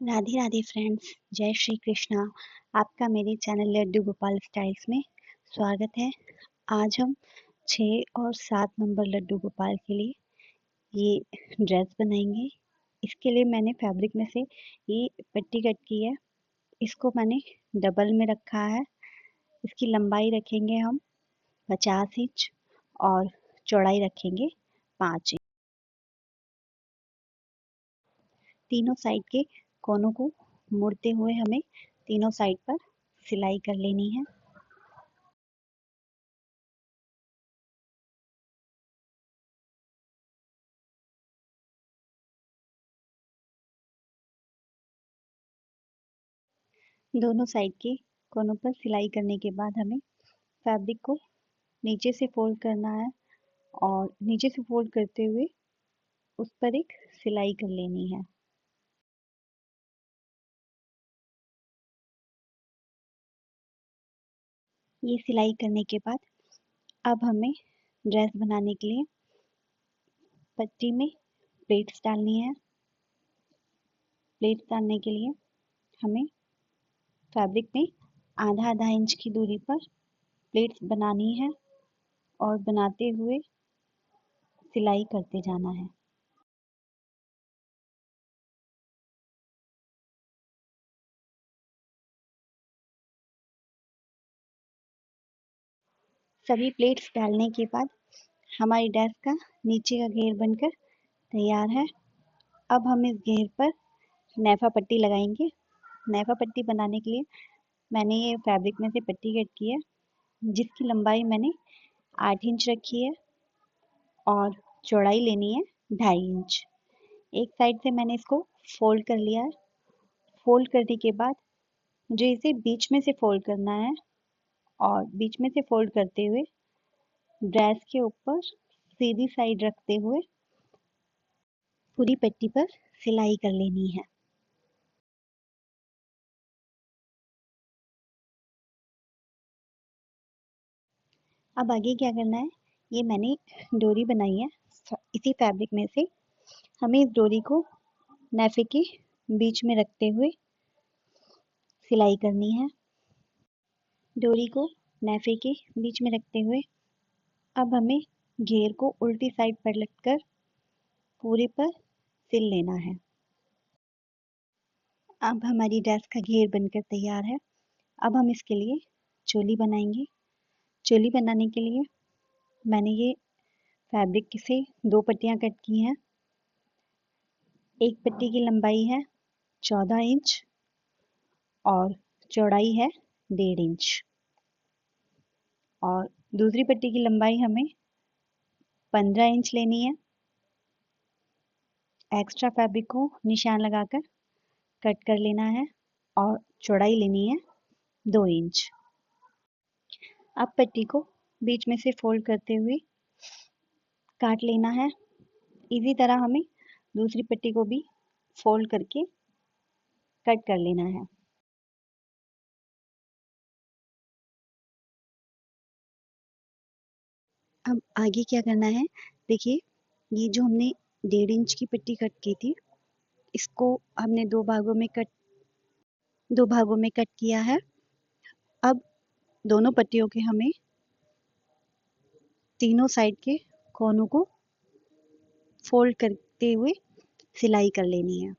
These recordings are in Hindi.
राधे राधे फ्रेंड्स, जय श्री कृष्णा। आपका मेरे चैनल लड्डू गोपाल स्टाइल्स में स्वागत है। आज हम 6 और 7 नंबर लड्डू गोपाल के लिए ये ड्रेस बनाएंगे। इसके लिए मैंने फैब्रिक में से ये पट्टी कट की है। इसको मैंने डबल में रखा है। इसकी लंबाई रखेंगे हम 50 इंच और चौड़ाई रखेंगे 5 इंच। तीनों साइड के कोनों को मोड़ते हुए हमें तीनों साइड पर सिलाई कर लेनी है। दोनों साइड के कोनों पर सिलाई करने के बाद हमें फैब्रिक को नीचे से फोल्ड करना है और नीचे से फोल्ड करते हुए उस पर एक सिलाई कर लेनी है। ये सिलाई करने के बाद अब हमें ड्रेस बनाने के लिए पट्टी में प्लेट्स डालनी है। प्लेट्स डालने के लिए हमें फैब्रिक में आधा आधा इंच की दूरी पर प्लेट्स बनानी है और बनाते हुए सिलाई करते जाना है। सभी प्लेट्स डालने के बाद हमारी ड्रेस का नीचे का घेर बनकर तैयार है। अब हम इस घेर पर नेफा पट्टी लगाएंगे। नेफा पट्टी बनाने के लिए मैंने ये फैब्रिक में से पट्टी कट की है, जिसकी लंबाई मैंने 8 इंच रखी है और चौड़ाई लेनी है 2.5 इंच। एक साइड से मैंने इसको फोल्ड कर लिया है। फोल्ड करने के बाद मुझे इसे बीच में से फोल्ड करना है और बीच में से फोल्ड करते हुए ड्रेस के ऊपर सीधी साइड रखते हुए पूरी पट्टी पर सिलाई कर लेनी है। अब आगे क्या करना है, ये मैंने डोरी बनाई है इसी फैब्रिक में से। हमें इस डोरी को नेफे के बीच में रखते हुए सिलाई करनी है। डोरी को नेफे के बीच में रखते हुए अब हमें घेर को उल्टी साइड पर लटकर पूरे पर सिल लेना है। अब हमारी ड्रेस का घेर बनकर तैयार है। अब हम इसके लिए चोली बनाएंगे। चोली बनाने के लिए मैंने ये फैब्रिक से 2 पट्टियाँ कट की हैं। एक पट्टी की लंबाई है 14 इंच और चौड़ाई है 1.5 इंच और दूसरी पट्टी की लंबाई हमें 15 इंच लेनी है। एक्स्ट्रा फैब्रिक को निशान लगाकर कट कर लेना है और चौड़ाई लेनी है 2 इंच। अब पट्टी को बीच में से फोल्ड करते हुए काट लेना है। इसी तरह हमें दूसरी पट्टी को भी फोल्ड करके कट कर लेना है। अब आगे क्या करना है, देखिए ये जो हमने 1.5 इंच की पट्टी कट की थी, इसको हमने दो भागों में कट किया है। अब दोनों पट्टियों के हमें तीनों साइड के कोनों को फोल्ड करते हुए सिलाई कर लेनी है।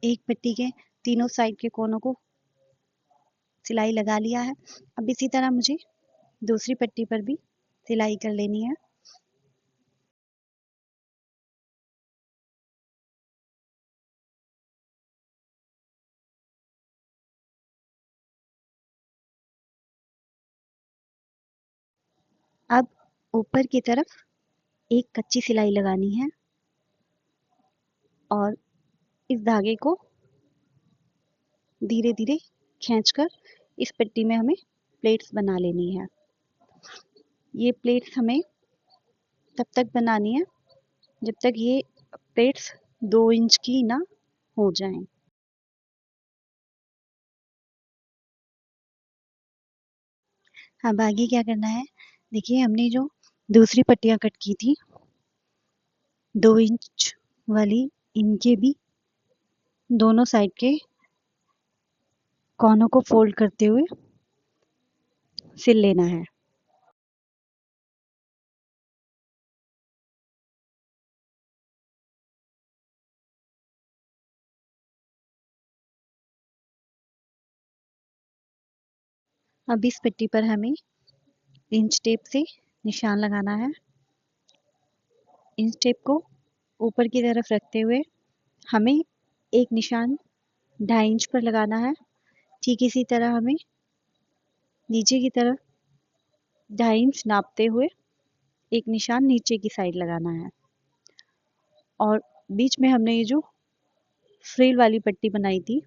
एक पट्टी के तीनों साइड के कोनों को सिलाई लगा लिया है। अब इसी तरह मुझे दूसरी पट्टी पर भी सिलाई कर लेनी है। अब ऊपर की तरफ एक कच्ची सिलाई लगानी है और इस धागे को धीरे धीरे खींचकर इस पट्टी में हमें प्लेट्स बना लेनी है। ये प्लेट्स हमें तब तक बनानी है जब तक ये प्लेट्स 2 इंच की ना हो जाएं। अब आगे क्या करना है, देखिए हमने जो दूसरी पट्टियाँ कट की थी 2 इंच वाली, इनके भी दोनों साइड के कोनों को फोल्ड करते हुए सिल लेना है। अब इस पट्टी पर हमें इंच टेप से निशान लगाना है। इंच टेप को ऊपर की तरफ रखते हुए हमें एक निशान 2.5 इंच पर लगाना है। ठीक इसी तरह हमें नीचे की तरफ 2.5 इंच नापते हुए एक निशान नीचे की साइड लगाना है। और बीच में हमने ये जो फ्रिल वाली पट्टी बनाई थी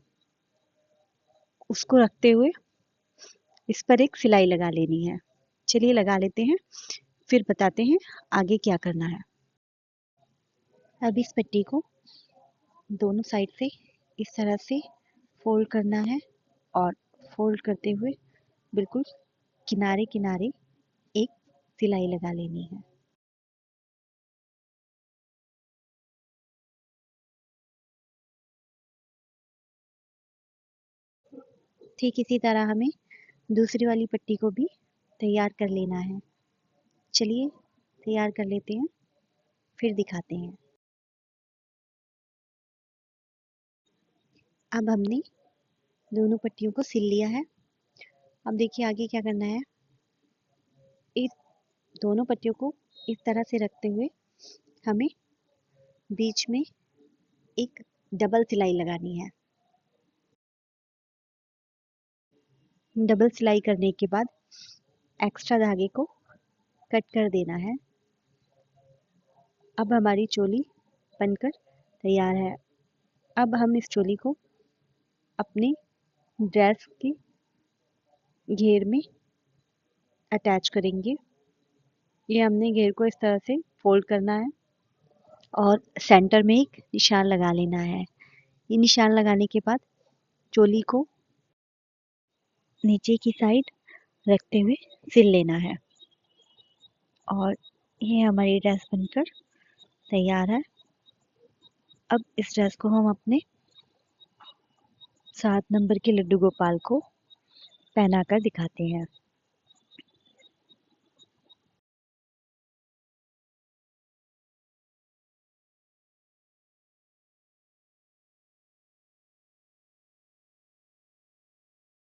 उसको रखते हुए इस पर एक सिलाई लगा लेनी है। चलिए लगा लेते हैं, फिर बताते हैं आगे क्या करना है। अब इस पट्टी को दोनों साइड से इस तरह से फोल्ड करना है और फोल्ड करते हुए बिल्कुल किनारे किनारे एक सिलाई लगा लेनी है। ठीक इसी तरह हमें दूसरी वाली पट्टी को भी तैयार कर लेना है। चलिए तैयार कर लेते हैं, फिर दिखाते हैं। अब हमने दोनों पट्टियों को सिल लिया है। अब देखिए आगे क्या करना है, इस दोनों पट्टियों को इस तरह से रखते हुए हमें बीच में एक डबल सिलाई लगानी है। डबल सिलाई करने के बाद एक्स्ट्रा धागे को कट कर देना है। अब हमारी चोली बनकर तैयार है। अब हम इस चोली को अपने ड्रेस के घेर में अटैच करेंगे। ये हमने घेर को इस तरह से फोल्ड करना है और सेंटर में एक निशान लगा लेना है। ये निशान लगाने के बाद चोली को नीचे की साइड रखते हुए सिल लेना है और ये हमारी ड्रेस बनकर तैयार है। अब इस ड्रेस को हम अपने 7 नंबर के लड्डू गोपाल को पहनाकर दिखाते हैं।